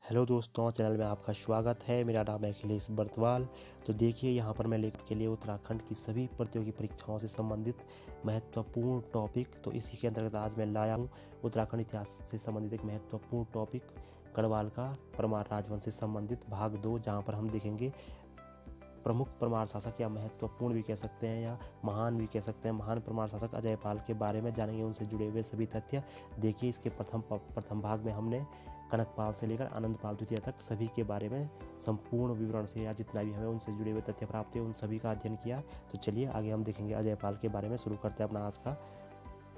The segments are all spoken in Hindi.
हेलो दोस्तों, चैनल में आपका स्वागत है। मेरा नाम है अखिलेश बर्तवाल। तो देखिए, यहाँ पर मैं लेकर के लिए उत्तराखंड की सभी प्रतियोगी परीक्षाओं से संबंधित महत्वपूर्ण टॉपिक। तो इसी के अंतर्गत आज मैं लाया हूँ उत्तराखंड इतिहास से संबंधित एक महत्वपूर्ण टॉपिक, गढ़वाल का परमार राजवंश से संबंधित भाग 2, जहाँ पर हम देखेंगे प्रमुख परमार शासक, या महत्वपूर्ण भी कह सकते हैं या महान भी कह सकते हैं, महान परमार शासक अजयपाल के बारे में जानेंगे, उनसे जुड़े हुए सभी तथ्य। देखिए, इसके प्रथम भाग में हमने कनकपाल से लेकर आनंदपाल द्वितीय तक सभी के बारे में संपूर्ण विवरण से, या जितना भी हमें उनसे जुड़े हुए तथ्य प्राप्त हुए, उन सभी का अध्ययन किया। तो चलिए आगे हम देखेंगे अजयपाल के बारे में। शुरू करते हैं अपना आज का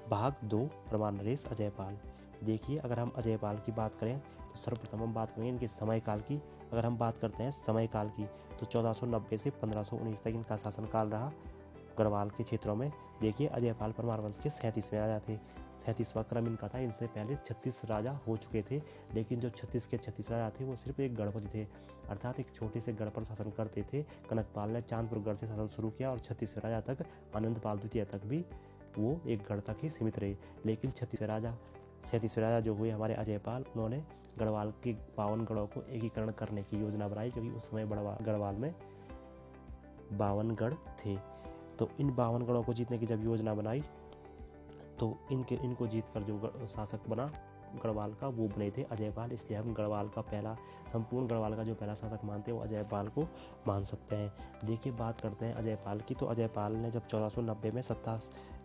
भाग 2, परमार नरेश अजयपाल। देखिए, अगर हम अजयपाल की बात करें तो सर्वप्रथम हम बात करेंगे इनके समयकाल की। अगर हम बात करते हैं समयकाल की तो 1490 से 1519 तक इनका शासनकाल रहा गढ़वाल के क्षेत्रों में। देखिए, अजयपाल परमार वंश के 37वें राजा थे। 37वां क्रम इनका था। इनसे पहले 36 राजा हो चुके थे, लेकिन जो 36 के 36 राजा थे वो सिर्फ एक गढ़पति थे, अर्थात एक छोटे से गढ़ पर शासन करते थे। कनकपाल ने चांदपुर गढ़ से शासन शुरू किया और 36वें राजा तक, आनंदपाल द्वितीय तक भी वो एक गढ़ तक ही सीमित रहे। लेकिन 37वें राजा जो हुए हमारे अजयपाल, उन्होंने गढ़वाल के 52 गढ़ों को एकीकरण करने की योजना बनाई, क्योंकि उस समय गढ़वाल में 52 गढ़ थे। तो इन 52 गढ़ों को जीतने की जब योजना बनाई तो इनको जीत कर जो शासक बना गढ़वाल का, वो बने थे अजयपाल। इसलिए हम संपूर्ण गढ़वाल का जो पहला शासक मानते हैं वो अजयपाल को मान सकते हैं। देखिए, बात करते हैं अजयपाल की। तो अजयपाल ने जब 1490 में सत्ता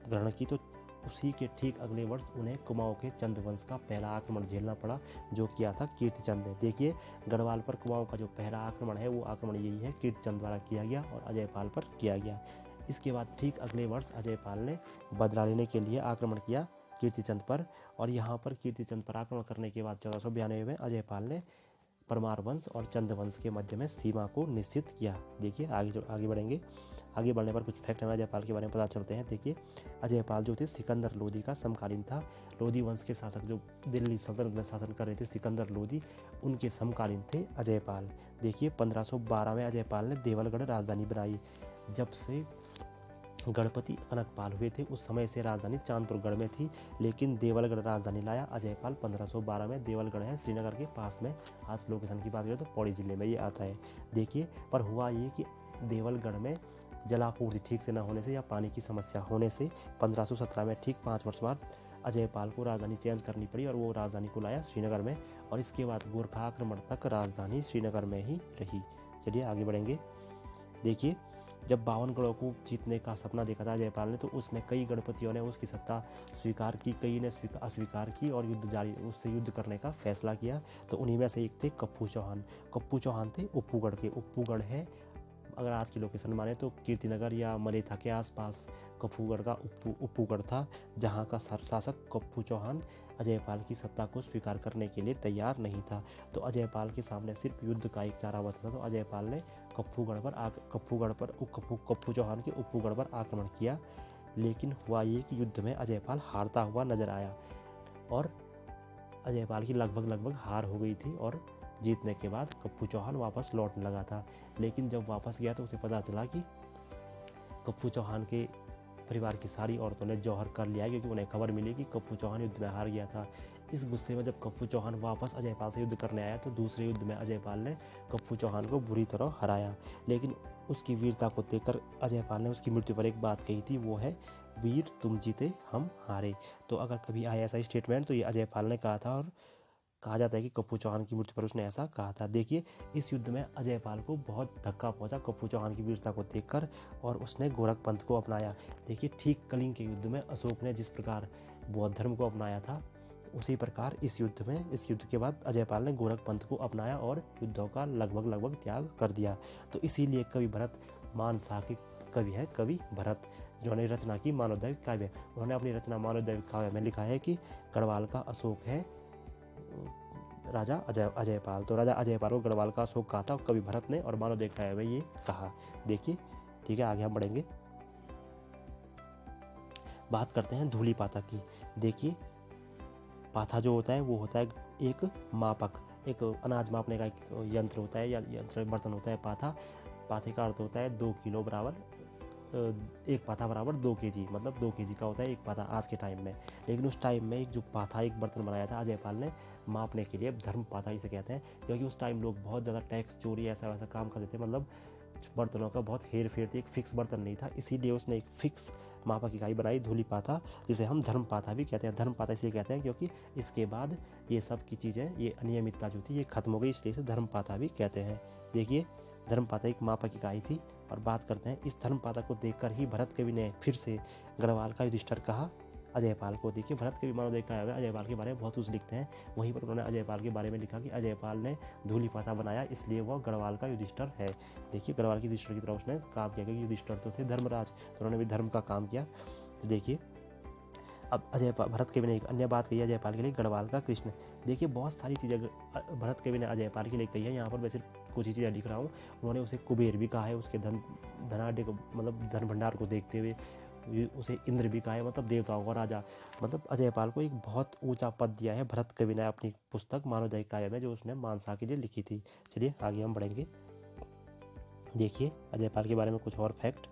ग्रहण की तो उसी के ठीक अगले वर्ष उन्हें कुमाऊं के चंद वंश का पहला आक्रमण झेलना पड़ा, जो किया था कीर्तिचंद ने। देखिए, गढ़वाल पर कुमाऊं का जो पहला आक्रमण है वो आक्रमण यही है, कीर्तिचंद द्वारा किया गया और अजयपाल पर किया गया। इसके बाद ठीक अगले वर्ष अजयपाल ने बदला लेने के लिए आक्रमण किया कीर्तिचंद पर, और यहाँ पर कीर्तिचंद पर आक्रमण करने के बाद 1492 में अजयपाल ने परमार वंश और चंद वंश के मध्य में सीमा को निश्चित किया। देखिए, आगे बढ़ेंगे। आगे बढ़ने पर कुछ फैक्ट हमें अजयपाल के बारे में पता चलते हैं। देखिए, अजयपाल जो थे सिकंदर लोदी का समकालीन था। लोदी वंश के शासक जो दिल्ली सल्तनत में शासन कर रहे थे, सिकंदर लोदी, उनके समकालीन थे अजयपाल। देखिए, 1512 में अजयपाल ने देवलगढ़ राजधानी बनाई। जब से गणपति कनकपाल हुए थे उस समय से राजधानी चांदपुर गढ़ में थी, लेकिन देवलगढ़ राजधानी लाया अजयपाल 1512 में। देवलगढ़ है श्रीनगर के पास में। आज लोकेशन की बात करें तो पौड़ी जिले में ये आता है। देखिए, पर हुआ ये कि देवलगढ़ में जलापूर्ति ठीक से न होने से या पानी की समस्या होने से 1517 में ठीक 5 वर्ष बाद अजयपाल को राजधानी चेंज करनी पड़ी और वो राजधानी को लाया श्रीनगर में, और इसके बाद गोरखा आक्रमण तक राजधानी श्रीनगर में ही रही। चलिए आगे बढ़ेंगे। देखिए, जब 52 गढ़ों को जीतने का सपना देखा था अजयपाल ने, तो उसमें कई गणपतियों ने उसकी सत्ता स्वीकार की, कई ने अस्वीकार की और उससे युद्ध करने का फैसला किया। तो उन्हीं में से एक थे कप्पू चौहान। कप्पू चौहान थे उप्पूगढ़ के। उप्पूगढ़ है, अगर आज की लोकेशन माने तो कीर्तिनगर या मलेथा के आसपास कप्पूगढ़ का उप्पूगढ़ था, जहाँ का शासक कप्पू चौहान अजयपाल की सत्ता को स्वीकार करने के लिए तैयार नहीं था। तो अजयपाल के सामने सिर्फ युद्ध का एक चारा बचा था। तो अजयपाल ने कप्पू चौहान के उप्पूगढ़ पर आक्रमण किया, लेकिन हुआ ये कि युद्ध में अजयपाल हारता हुआ नजर आया और अजयपाल की लगभग हार हो गई थी, और जीतने के बाद कप्पू चौहान वापस लौटने लगा था। लेकिन जब वापस गया तो उसे पता चला कि कप्पू चौहान के परिवार की सारी औरतों ने जौहर कर लिया, क्योंकि उन्हें खबर मिली कि कप्पू चौहान युद्ध में हार गया था। इस गुस्से में जब कप्पू चौहान वापस अजयपाल से युद्ध करने आया तो दूसरे युद्ध में अजयपाल ने कप्पू चौहान को बुरी तरह हराया। लेकिन उसकी वीरता को देखकर अजयपाल ने उसकी मृत्यु पर एक बात कही थी, वो है, वीर तुम जीते हम हारे। तो अगर कभी आया ऐसा स्टेटमेंट तो ये अजयपाल ने कहा था, और कहा जाता है कि कप्पू चौहान की मृत्यु पर उसने ऐसा कहा था। देखिए, इस युद्ध में अजयपाल को बहुत धक्का पहुंचा कप्पू चौहान की वीरता को देखकर, और उसने गोरख पंथ को अपनाया। देखिए, ठीक कलिंग के युद्ध में अशोक ने जिस प्रकार बौद्ध धर्म को अपनाया था, उसी प्रकार इस युद्ध के बाद अजयपाल ने गोरख पंथ को अपनाया और युद्धों का लगभग त्याग कर दिया। तो इसीलिए कवि भरत मान शाह के कवि है, कवि भरत, जिन्होंने रचना की मानवदैव काव्य। उन्होंने अपनी रचना मानवदैव काव्य में लिखा है कि गढ़वाल का अशोक है राजा अजयपाल। तो राजा अजयपाल को गढ़वाल का अशोक कहा था कवि भरत ने, और मानवदैव काव्य में ये कहा। देखिए, ठीक है, आगे हम बढ़ेंगे। बात करते हैं धूली पाथा की। देखिए, पाथा जो होता है वो होता है एक मापक, एक अनाज मापने का एक यंत्र होता है, या यंत्र बर्तन होता है पाथा। पाथे का अर्थ होता है 2 किलो बराबर एक पाथा बराबर 2 kg, मतलब 2 kg का होता है एक पाथा आज के टाइम में। लेकिन उस टाइम में एक जो पाथा, एक बर्तन बनाया था अजयपाल ने मापने के लिए, धर्म पाथा इसे कहते हैं, क्योंकि उस टाइम लोग बहुत ज़्यादा टैक्स चोरी ऐसा वैसा काम करते थे, मतलब बर्तनों का बहुत हेर फेर थी, एक फिक्स बर्तन नहीं था, इसीलिए उसने एक फिक्स मापक इकाई बनाई धूलि पाथा, जिसे हम धर्म पाथा भी कहते हैं। धर्म पाथा इसलिए कहते हैं क्योंकि इसके बाद ये सब की चीज़ें, ये अनियमितता जो थी ये खत्म हो गई, इसलिए इसे धर्म पाथा भी कहते हैं। देखिए धर्म पाथा एक मापक इकाई थी। और बात करते हैं इस धर्म पाथा को देखकर ही भरत कवि ने फिर से गढ़वाल का युधिष्ठिर कहा अजयपाल को। देखिए भरत कवि मानो देखा है अजयपाल के बारे में बहुत कुछ लिखते हैं, वहीं पर उन्होंने अजयपाल के बारे में लिखा कि अजयपाल ने धूलि पाथा बनाया इसलिए वह गढ़वाल का युधिष्ठिर है। देखिए गढ़वाल के युधिष्ठिर की तरह उसने काम किया, क्योंकि युधिष्ठिर तो थे धर्मराज, तो उन्होंने भी धर्म का काम किया। तो देखिए अब भरत कवि ने एक अन्य बात कही है अजयपाल के लिए, गढ़वाल का कृष्ण। देखिए बहुत सारी चीज़ें भरत कवि ने अजयपाल के लिए कही है, यहाँ पर मैं सिर्फ कुछ ही चीज़ें लिख रहा हूँ। उन्होंने उसे कुबेर भी कहा है, उसके धनाढ़ को, मतलब धन भंडार को देखते हुए उसे इंद्र भी कहा है, मतलब देवताओं का राजा। मतलब अजयपाल को एक बहुत ऊंचा पद दिया है भरत कवि ने अपनी पुस्तक मानवोदय काव्य में, जो उसने मानसा के लिए लिखी थी। चलिए आगे हम बढ़ेंगे। देखिए अजयपाल के बारे में कुछ और फैक्ट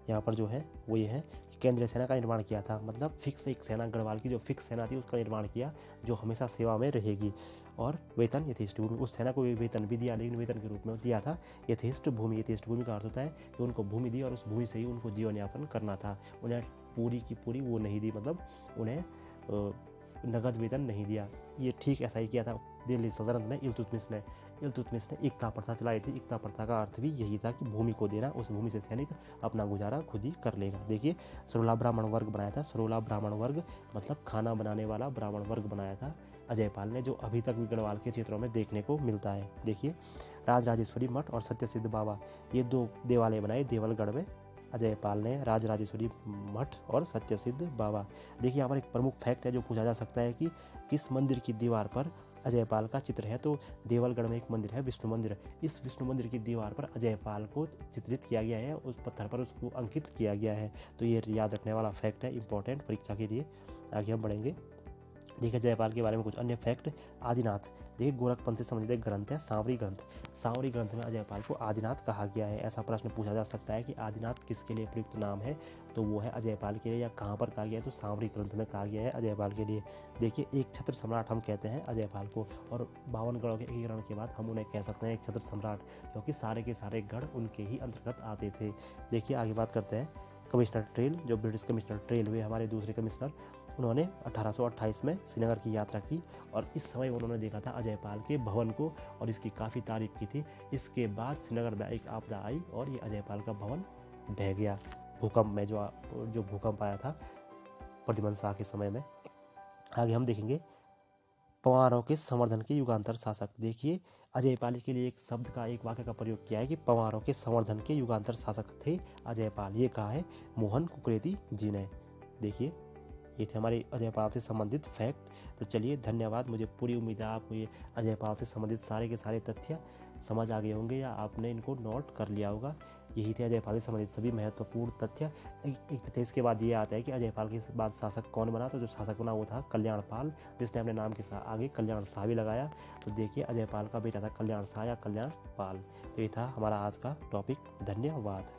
यहाँ पर जो है वो ये है कि केंद्रीय सेना का निर्माण किया था, मतलब फिक्स एक सेना, गढ़वाल की जो फिक्स सेना थी उसका निर्माण किया, जो हमेशा सेवा में रहेगी। और वेतन यथेष्ट, उस सेना को वेतन भी दिया, लेकिन वेतन के रूप में दिया था यथेष्ट भूमि। यथेष्ट भूमि का अर्थ होता है कि उनको भूमि दी और उस भूमि से ही उनको जीवन यापन करना था। उन्हें पूरी की पूरी वो नहीं दी, मतलब उन्हें नगद वेतन नहीं दिया। ये ठीक ऐसा ही किया था दिल्ली सल्तनत में इल्तुतमिश ने एकता प्रथा चलाई थी। एकता प्रथा का अर्थ भी यही था कि भूमि को देना, उस भूमि से सैनिक अपना गुजारा खुद ही कर लेगा। देखिए सरोला ब्राह्मण वर्ग बनाया था। सरोला ब्राह्मण वर्ग मतलब खाना बनाने वाला ब्राह्मण वर्ग बनाया था अजयपाल ने, जो अभी तक भी गढ़वाल के क्षेत्रों में देखने को मिलता है। देखिए राजराजेश्वरी मठ और सत्यसिद्ध बाबा, ये 2 देवालय बनाए देवलगढ़ में अजयपाल ने, राजराजेश्वरी मठ और सत्यसिद्ध बाबा। देखिए यहाँ पर एक प्रमुख फैक्ट है जो पूछा जा सकता है कि किस मंदिर की दीवार पर अजयपाल का चित्र है। तो देवलगढ़ में एक मंदिर है विष्णु मंदिर, इस विष्णु मंदिर की दीवार पर अजयपाल को चित्रित किया गया है, उस पत्थर पर उसको अंकित किया गया है। तो ये याद रखने वाला फैक्ट है, इंपॉर्टेंट परीक्षा के लिए। आगे हम बढ़ेंगे। देखिए जयपाल के बारे में कुछ अन्य फैक्ट। आदिनाथ, देखिए गोरखपंथ से संबंधित एक ग्रंथ है सांवरी ग्रंथ। सांवरी ग्रंथ में अजयपाल को आदिनाथ कहा गया है। ऐसा प्रश्न पूछा जा सकता है कि आदिनाथ किसके लिए प्रयुक्त नाम है, तो वो है अजयपाल के लिए, या कहाँ पर कहा गया है, तो सांवरी ग्रंथ में कहा गया है अजयपाल के लिए। देखिए एक छत्र सम्राट हम कहते हैं अजयपाल को, और 52 गढ़ों के एकीकरण के बाद हम उन्हें कह सकते हैं एक छत्र सम्राट, क्योंकि सारे के सारे गढ़ उनके ही अंतर्गत आते थे। देखिए आगे बात करते हैं कमिश्नर ट्रेल, जो ब्रिटिश कमिश्नर ट्रेल हुए हमारे दूसरे कमिश्नर, उन्होंने 1828 में श्रीनगर की यात्रा की और इस समय उन्होंने देखा था अजयपाल के भवन को और इसकी काफ़ी तारीफ की थी। इसके बाद श्रीनगर में एक आपदा आई और ये अजयपाल का भवन ढह गया भूकंप में, जो भूकंप आया था प्रद्युम्न शाह के समय में। आगे हम देखेंगे पंवारों के संवर्धन के युगांतर शासक। देखिए अजयपाल के लिए एक शब्द का, एक वाक्य का प्रयोग किया है कि पंवारों के संवर्धन के युगांतर शासक थे अजयपाल। ये कहा है मोहन कुकरेती जी ने। देखिए ये थे हमारे अजयपाल से संबंधित फैक्ट। तो चलिए धन्यवाद। मुझे पूरी उम्मीद है आपको ये अजयपाल से संबंधित सारे के सारे तथ्य समझ आ गए होंगे या आपने इनको नोट कर लिया होगा। यही थे अजयपाल से संबंधित सभी महत्वपूर्ण तथ्य। एक तथ्य इसके बाद ये आता है कि अजयपाल के बाद शासक कौन बना, तो जो शासक बना वो था कल्याणपाल, जिसने अपने नाम के आगे कल्याण शाह भी लगाया। तो देखिए अजयपाल का बेटा था कल्याण शाह या कल्याणपाल। तो ये था हमारा आज का टॉपिक। धन्यवाद।